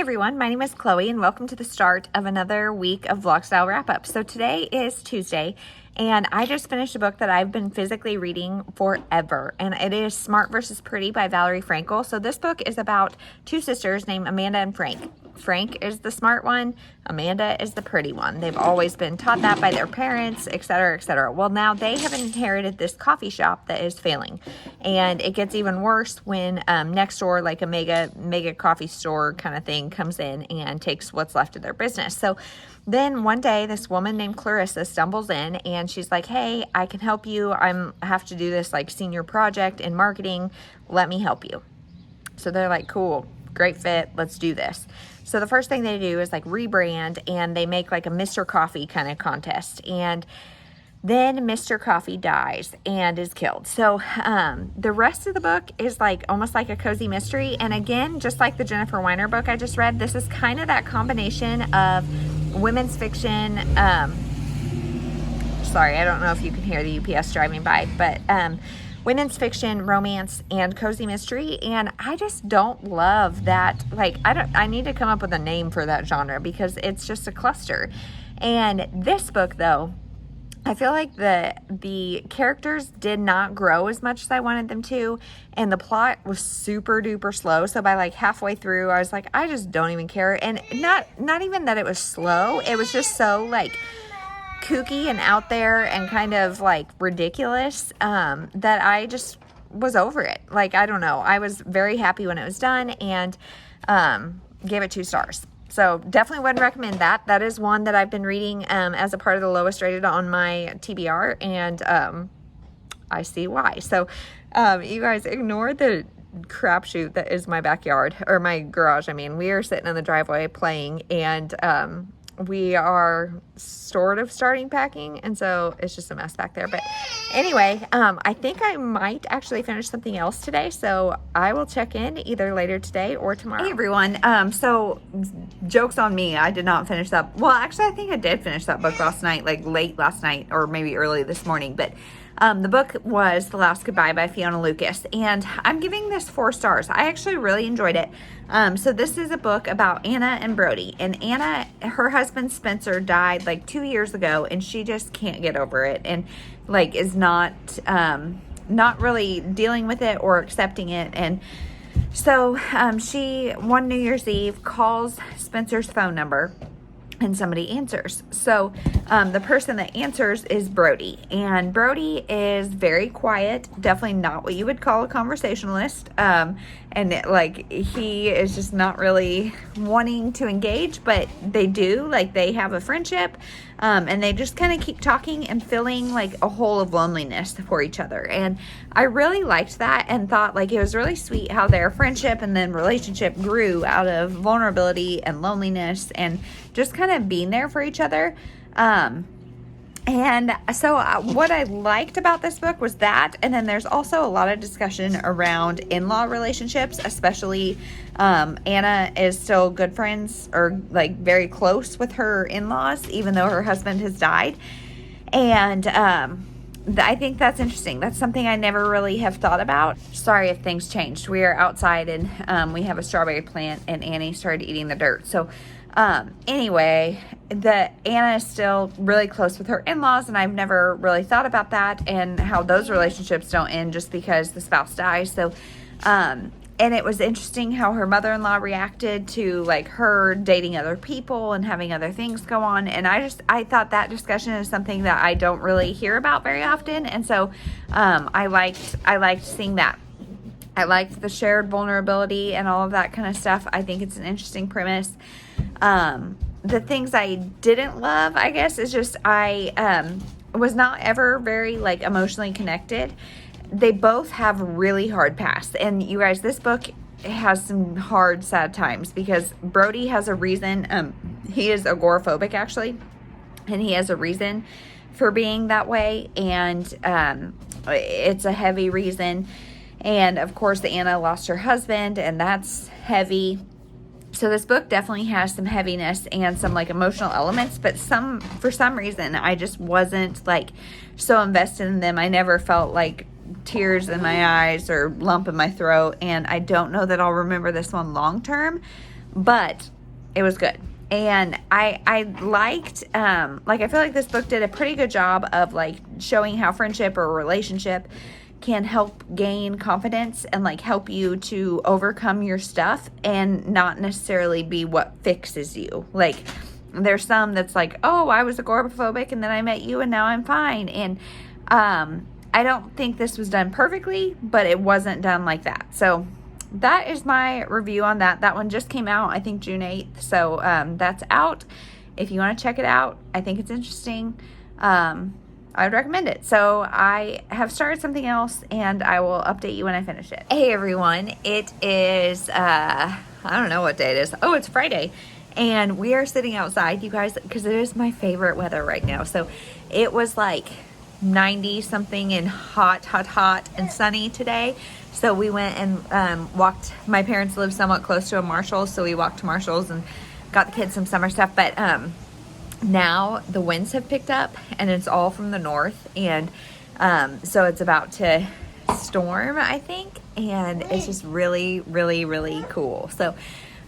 everyone, my name is Chloe and welcome to the start of another week of vlog style wrap up. So today is Tuesday and I just finished a book that I've been physically reading forever, and it is Smart vs. Pretty by Valerie Frankel. So this book is about two sisters named Amanda and Frank. Frank is the smart one, Amanda is the pretty one. They've always been taught that by their parents, etc., etc. Well, now they have inherited this coffee shop that is failing, and it gets even worse when next door, like a mega coffee store kind of thing, comes in and takes what's left of their business. So then one day, this woman named Clarissa stumbles in and she's like, hey, I can help you. I have to do this like senior project in marketing. Let me help you. So they're like, cool, great fit. Let's do this. So the first thing they do is like rebrand, and they make like a Mr. Coffee kind of contest. And then Mr. Coffee dies and is killed. So the rest of the book is like almost like a cozy mystery. And again, just like the Jennifer Weiner book I just read, this is kind of that combination of women's fiction. Sorry, I don't know if you can hear the UPS driving by, but women's fiction, romance, and cozy mystery. And I just don't love that. Like, I need to come up with a name for that genre because it's just a cluster. And this book, though, I feel like the characters did not grow as much as I wanted them to, and the plot was super duper slow. So by like halfway through, I was like, I just don't even care. And not even that it was slow, it was just so like kooky and out there and kind of like ridiculous that I just was over it. Like, I don't know. I was very happy when it was done and gave it 2 stars. So definitely wouldn't recommend that. That is one that I've been reading as a part of the lowest rated on my TBR, and I see why. So you guys ignore the crapshoot that is my backyard, or my garage. I mean, we are sitting in the driveway playing, and we are sort of starting packing, and so it's just a mess back there. But anyway, I think I might actually finish something else today, so I will check in either later today or tomorrow. Hey everyone, so joke's on me, I did not finish that. Well, actually I think I did finish that book last night, like late last night or maybe early this morning. But the book was The Last Goodbye by Fiona Lucas, and I'm giving this 4 stars. I actually really enjoyed it. So this is a book about Anna and Brody, and Anna, her husband Spencer died like 2 years ago, and she just can't get over it, and like is not really dealing with it or accepting it. And so she, one New Year's Eve, calls Spencer's phone number, and somebody answers. So the person that answers is Brody, and Brody is very quiet, definitely not what you would call a conversationalist, and like he is just not really wanting to engage, but they do, like they have a friendship, and they just kind of keep talking and filling like a hole of loneliness for each other. And I really liked that and thought like it was really sweet how their friendship and then relationship grew out of vulnerability and loneliness and just kind of being there for each other. And so what I liked about this book was that, and then there's also a lot of discussion around in-law relationships, especially Anna is still good friends or like very close with her in-laws, even though her husband has died. And I think that's interesting. That's something I never really have thought about. Sorry if things changed. We are outside, and we have a strawberry plant, and Annie started eating the dirt. So anyway, Anna is still really close with her in-laws, and I've never really thought about that and how those relationships don't end just because the spouse dies. So, and it was interesting how her mother-in-law reacted to like her dating other people and having other things go on. And I thought that discussion is something that I don't really hear about very often. And so, I liked seeing that. I liked the shared vulnerability and all of that kind of stuff. I think it's an interesting premise. The things I didn't love, I guess, is just I was not ever very like emotionally connected. They both have really hard pasts, and you guys, this book has some hard, sad times because Brody has a reason. He is agoraphobic actually, and he has a reason for being that way, and it's a heavy reason. And of course, Anna lost her husband, and that's heavy. So this book definitely has some heaviness and some like emotional elements, but for some reason, I just wasn't like so invested in them. I never felt like tears in my eyes or lump in my throat, and I don't know that I'll remember this one long term, but it was good. And I liked, like, I feel like this book did a pretty good job of, like, showing how friendship or relationship can help gain confidence and, like, help you to overcome your stuff and not necessarily be what fixes you. Like, there's some that's like, oh, I was agoraphobic and then I met you and now I'm fine. And I don't think this was done perfectly, but it wasn't done like that. So that is my review on that. That one just came out, I think, June 8th. So that's out. If you want to check it out, I think it's interesting. I would recommend it. So I have started something else and I will update you when I finish it. Hey everyone, it is, I don't know what day it is. Oh, it's Friday. And we are sitting outside, you guys, because it is my favorite weather right now. So it was like 90 something and hot and sunny today. So we went and walked. My parents live somewhat close to a Marshall's, so we walked to Marshall's and got the kids some summer stuff. But now the winds have picked up and it's all from the north, and so it's about to storm, I think, and it's just really cool. So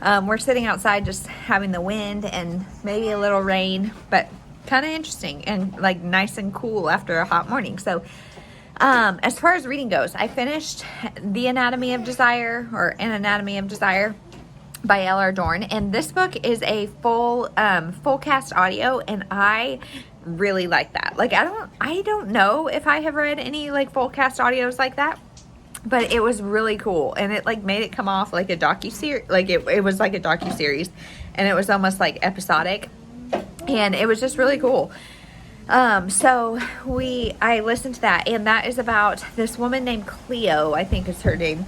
we're sitting outside just having the wind and maybe a little rain, but kind of interesting and like nice and cool after a hot morning. So as far as reading goes, I finished The Anatomy of Desire, or An Anatomy of Desire by L.R. Dorn, and this book is a full cast audio, and I really like that. Like, I don't know if I have read any like full cast audios like that, but it was really cool, and it like made it come off like a docuseries. Like it was like a docuseries, and it was almost like episodic, and it was just really cool. So I listened to that, and that is about this woman named Cleo, I think is her name.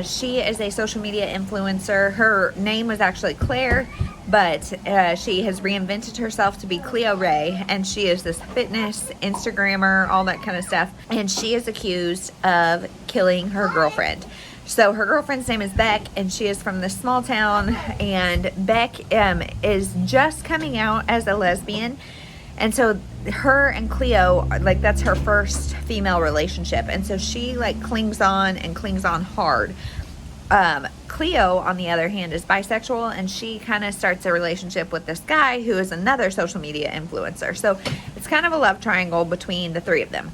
She is a social media influencer. Her name was actually Claire, but she has reinvented herself to be Cleo Ray, and she is this fitness Instagrammer, all that kind of stuff. And she is accused of killing her girlfriend. So her girlfriend's name is Beck, and she is from this small town, and Beck is just coming out as a lesbian. And so her and Cleo, like, that's her first female relationship. And so she like clings on hard. Cleo, on the other hand, is bisexual, and she kind of starts a relationship with this guy who is another social media influencer. So it's kind of a love triangle between the three of them.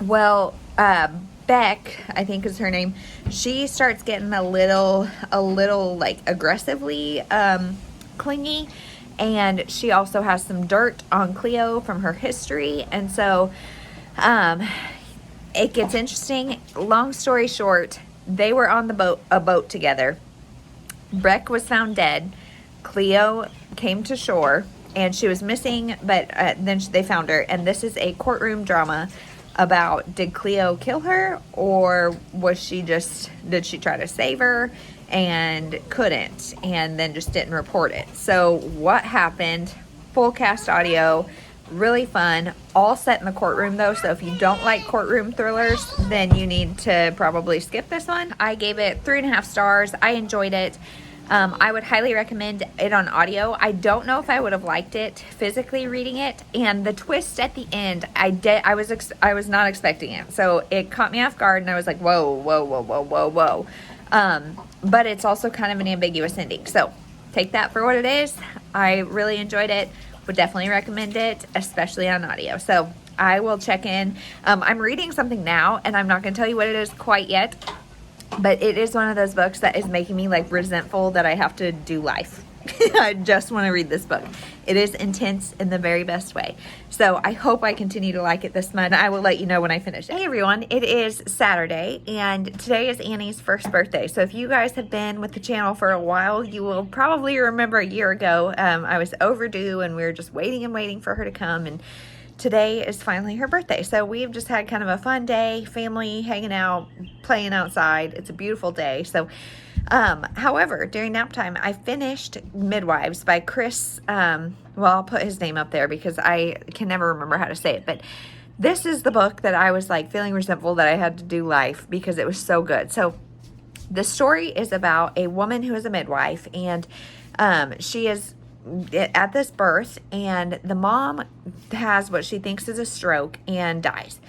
Well, Beck, I think is her name, she starts getting a little like aggressively clingy. And she also has some dirt on Cleo from her history. And so it gets interesting. Long story short, they were on a boat together. Beck was found dead. Cleo came to shore, and she was missing, but then they found her. And this is a courtroom drama about, did Cleo kill her, or did she try to save her and couldn't, and then just didn't report it? So what happened? Full cast audio, really fun, all set in the courtroom though, so if you don't like courtroom thrillers, then you need to probably skip this one. I gave it 3.5 stars. I enjoyed it. I would highly recommend it on audio. I don't know if I would have liked it physically reading it, and the twist at the end, I was not expecting it, so it caught me off guard, and I was like, whoa. But it's also kind of an ambiguous ending, so take that for what it is. I really enjoyed it. Would definitely recommend it, especially on audio. So I will check in. I'm reading something now, and I'm not going to tell you what it is quite yet, but it is one of those books that is making me like resentful that I have to do life. I just want to read this book. It is intense in the very best way. So I hope I continue to like it this month. I will let you know when I finish it. Hey everyone, it is Saturday, and today is Annie's first birthday. So if you guys have been with the channel for a while, you will probably remember a year ago, I was overdue, and we were just waiting for her to come, and today is finally her birthday. So we've just had kind of a fun day, family hanging out, playing outside. It's a beautiful day. So however, during nap time, I finished Midwives by Chris. Well, I'll put his name up there because I can never remember how to say it. But this is the book that I was like feeling resentful that I had to do life because it was so good. So the story is about a woman who is a midwife, and she is at this birth, and the mom has what she thinks is a stroke and dies.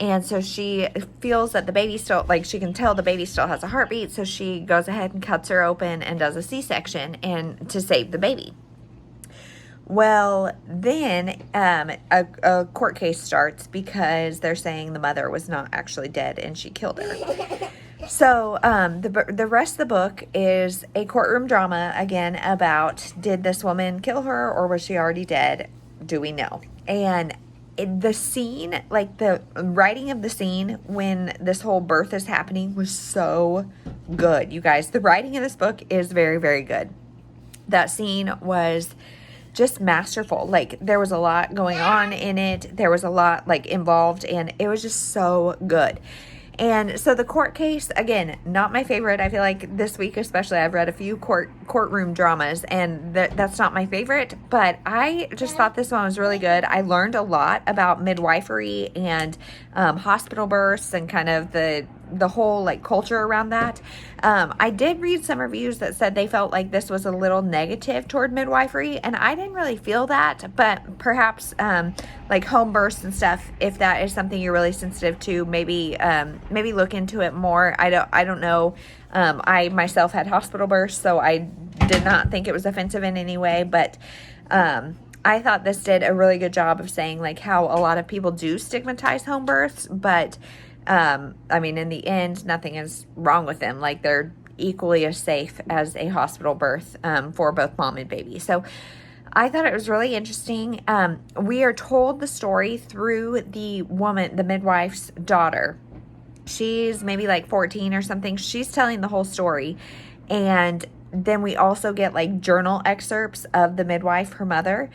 And so she feels that the baby still, like she can tell the baby still has a heartbeat. So she goes ahead and cuts her open and does a C-section and to save the baby. Well, then a court case starts because they're saying the mother was not actually dead and she killed her. So the rest of the book is a courtroom drama, again, about did this woman kill her or was she already dead? Do we know? And the scene, like the writing of the scene when this whole birth is happening was so good, you guys. The writing in this book is very, very good. That scene was just masterful. Like there was a lot going on in it. There was a lot like involved and it was just so good. And so the court case, again, not my favorite. I feel like this week especially I've read a few courtroom dramas and that's not my favorite, but I just thought this one was really good. I learned a lot about midwifery and hospital births and kind of the whole like culture around that. I did read some reviews that said they felt like this was a little negative toward midwifery, and I didn't really feel that, but perhaps like home births and stuff, if that is something you're really sensitive to, maybe look into it more. I don't know. I myself had hospital births, so I did not think it was offensive in any way, but I thought this did a really good job of saying like how a lot of people do stigmatize home births, but I mean, in the end, nothing is wrong with them. Like they're equally as safe as a hospital birth for both mom and baby. So I thought it was really interesting. We are told the story through the woman, the midwife's daughter. She's maybe like 14 or something. She's telling the whole story. And then we also get like journal excerpts of the midwife, her mother.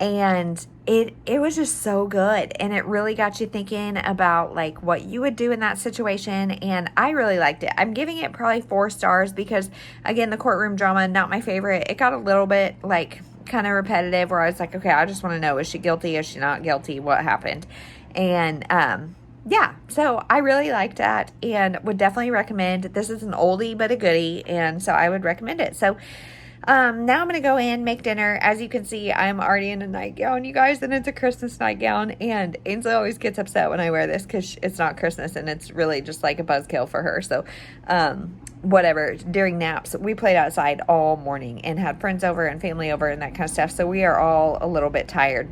And it was just so good. And it really got you thinking about like what you would do in that situation. And I really liked it. I'm giving it probably 4 stars because, again, the courtroom drama, not my favorite. It got a little bit like kind of repetitive where I was like, okay, I just want to know, is she guilty? Is she not guilty? What happened? And yeah, so I really liked that and would definitely recommend. This is an oldie but a goodie, and so I would recommend it. So now I'm going to go in, make dinner. As you can see, I'm already in a nightgown, you guys, and it's a Christmas nightgown. And Ainsley always gets upset when I wear this because it's not Christmas and it's really just like a buzzkill for her. So, whatever, during naps, we played outside all morning and had friends over and family over and that kind of stuff. So we are all a little bit tired.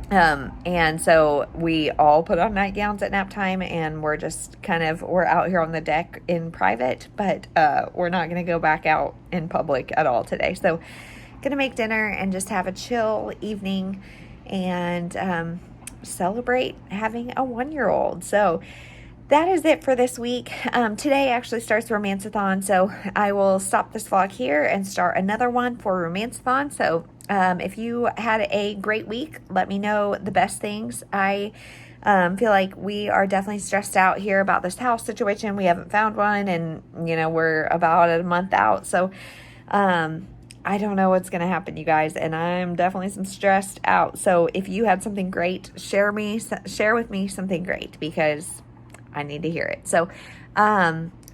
And so we all put on nightgowns at nap time and we're just we're out here on the deck in private, but, we're not going to go back out in public at all today. So going to make dinner and just have a chill evening and, celebrate having a 1-year-old. So that is it for this week. Today actually starts Romance-a-thon, so I will stop this vlog here and start another one for Romance-a-thon. So if you had a great week, let me know the best things. I feel like we are definitely stressed out here about this house situation. We haven't found one, and we're about a month out. So I don't know what's going to happen, you guys, and I'm definitely some stressed out. So if you had something great, share with me something great because I need to hear it. So,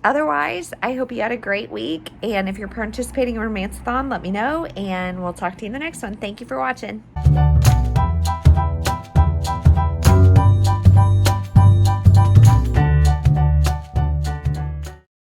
otherwise, I hope you had a great week. And if you're participating in Romance-a-thon, let me know. And we'll talk to you in the next one. Thank you for watching.